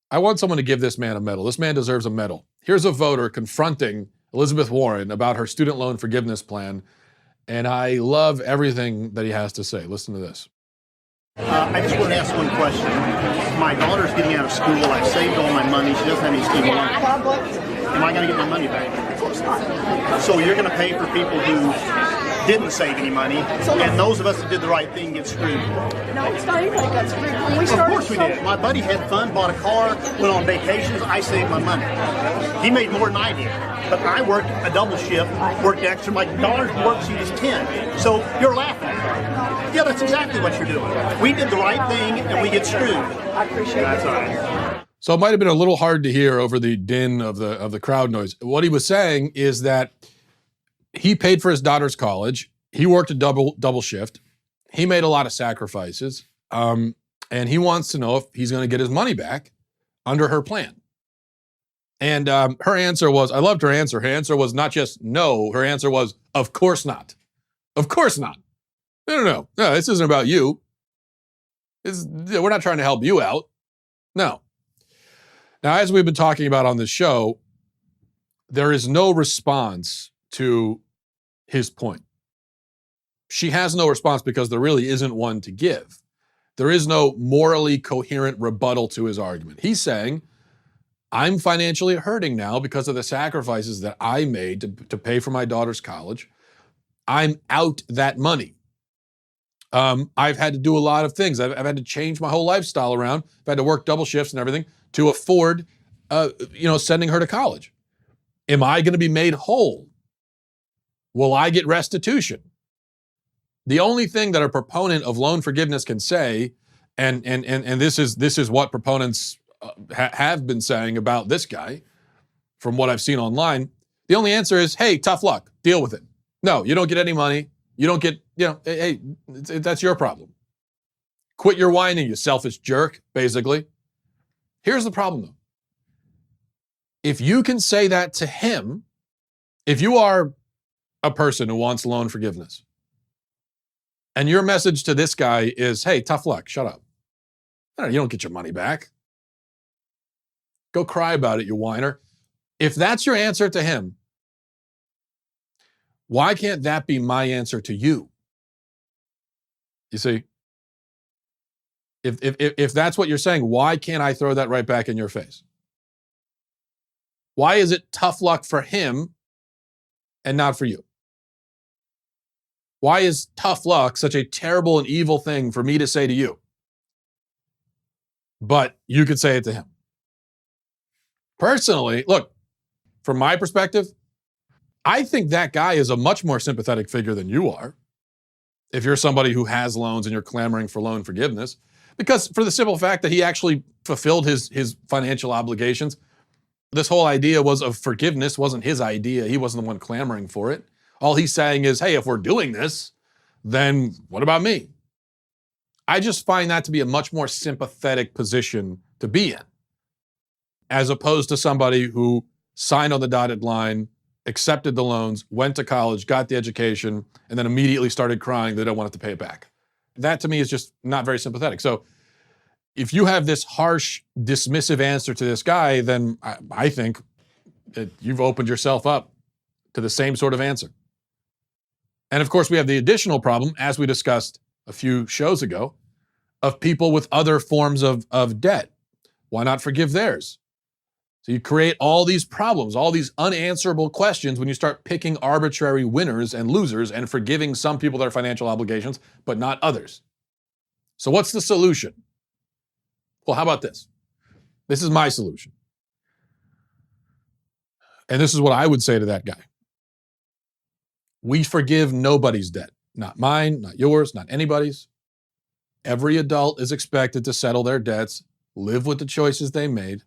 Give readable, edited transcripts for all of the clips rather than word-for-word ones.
I want someone to give this man a medal. This man deserves a medal. Here's a voter confronting Elizabeth Warren about her student loan forgiveness plan, and I love everything that he has to say. Listen to this. I just want to ask one question. My daughter's getting out of school. I've saved all my money. She doesn't have any student loans. Am I going to get my money back? Of course not. So you're going to pay for people who didn't save any money, and those of us that did the right thing get screwed. No, it's not anybody got screwed. When we Of started, course we did. My buddy had fun, bought a car, went on vacations. I saved my money. He made more than I did. But I worked a double shift, worked extra. My daughter's worksheet is 10. So you're laughing. Yeah, that's exactly what you're doing. We did the right thing, and we get screwed. I appreciate That's it. all right. So it might have been a little hard to hear over the din of the crowd noise. What he was saying is that he paid for his daughter's college. He worked a double shift. He made a lot of sacrifices. And he wants to know if he's going to get his money back under her plan. And her answer was, I loved her answer. Her answer was not just no. Her answer was, of course not. Of course not. No, this isn't about you. We're not trying to help you out. No. Now, as we've been talking about on this show, there is no response to his point. She has no response because there really isn't one to give. There is no morally coherent rebuttal to his argument. He's saying, I'm financially hurting now because of the sacrifices that I made to pay for my daughter's college. I'm out that money. I've had to do a lot of things. I've had to change my whole lifestyle around. I've had to work double shifts and everything to afford, sending her to college. Am I going to be made whole? Will I get restitution? The only thing that a proponent of loan forgiveness can say, and this is what proponents have been saying about this guy, from what I've seen online, the only answer is, hey, tough luck, deal with it. No, you don't get any money. You don't get, hey, that's your problem. Quit your whining, you selfish jerk, basically. Here's the problem, though. If you can say that to him, if you are a person who wants loan forgiveness, and your message to this guy is, hey, tough luck, shut up. You don't get your money back. Go cry about it, you whiner. If that's your answer to him, why can't that be my answer to you? You see, if that's what you're saying, why can't I throw that right back in your face? Why is it tough luck for him and not for you? Why is tough luck such a terrible and evil thing for me to say to you? But you could say it to him. Personally, look, from my perspective, I think that guy is a much more sympathetic figure than you are. If you're somebody who has loans and you're clamoring for loan forgiveness, because for the simple fact that he actually fulfilled his financial obligations, this whole idea of forgiveness wasn't his idea. He wasn't the one clamoring for it. All he's saying is, hey, if we're doing this, then what about me? I just find that to be a much more sympathetic position to be in, as opposed to somebody who signed on the dotted line, accepted the loans, went to college, got the education, and then immediately started crying they don't want to pay it back. That to me is just not very sympathetic. So if you have this harsh, dismissive answer to this guy, then I think that you've opened yourself up to the same sort of answer. And of course, we have the additional problem, as we discussed a few shows ago, of people with other forms of debt. Why not forgive theirs? So you create all these problems, all these unanswerable questions when you start picking arbitrary winners and losers and forgiving some people their financial obligations, but not others. So what's the solution? Well, how about this? This is my solution. And this is what I would say to that guy. We forgive nobody's debt. Not mine, not yours, not anybody's. Every adult is expected to settle their debts, live with the choices they made,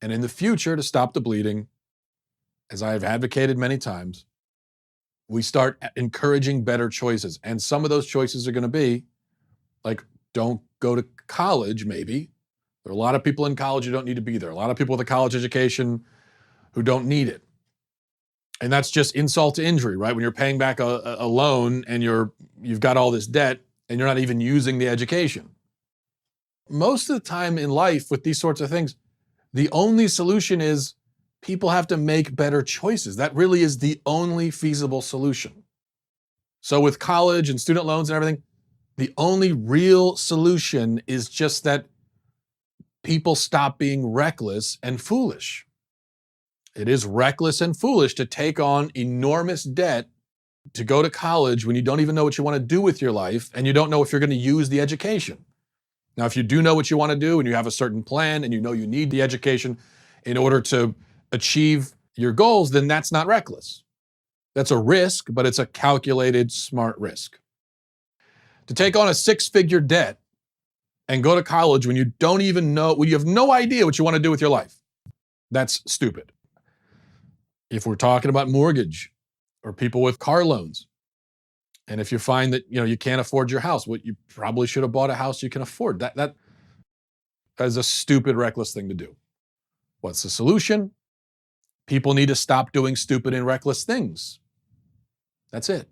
and in the future, to stop the bleeding, as I have advocated many times, we start encouraging better choices. And some of those choices are going to be like, don't go to college, maybe. There are a lot of people in college who don't need to be there. A lot of people with a college education who don't need it. And that's just insult to injury, right? When you're paying back a loan and you've got all this debt and you're not even using the education. most of the time in life with these sorts of things, the only solution is people have to make better choices. That really is the only feasible solution. So with college and student loans and everything, the only real solution is just that people stop being reckless and foolish. It is reckless and foolish to take on enormous debt to go to college when you don't even know what you want to do with your life and you don't know if you're going to use the education. Now, if you do know what you want to do and you have a certain plan and you know you need the education in order to achieve your goals, then that's not reckless. That's a risk, but it's a calculated, smart risk. To take on a six-figure debt and go to college when you don't even know, when you have no idea what you want to do with your life, that's stupid. If we're talking about mortgage or people with car loans, and if you find that you can't afford your house, well, you probably should have bought a house you can afford. That is a stupid, reckless thing to do. What's the solution? People need to stop doing stupid and reckless things. That's it.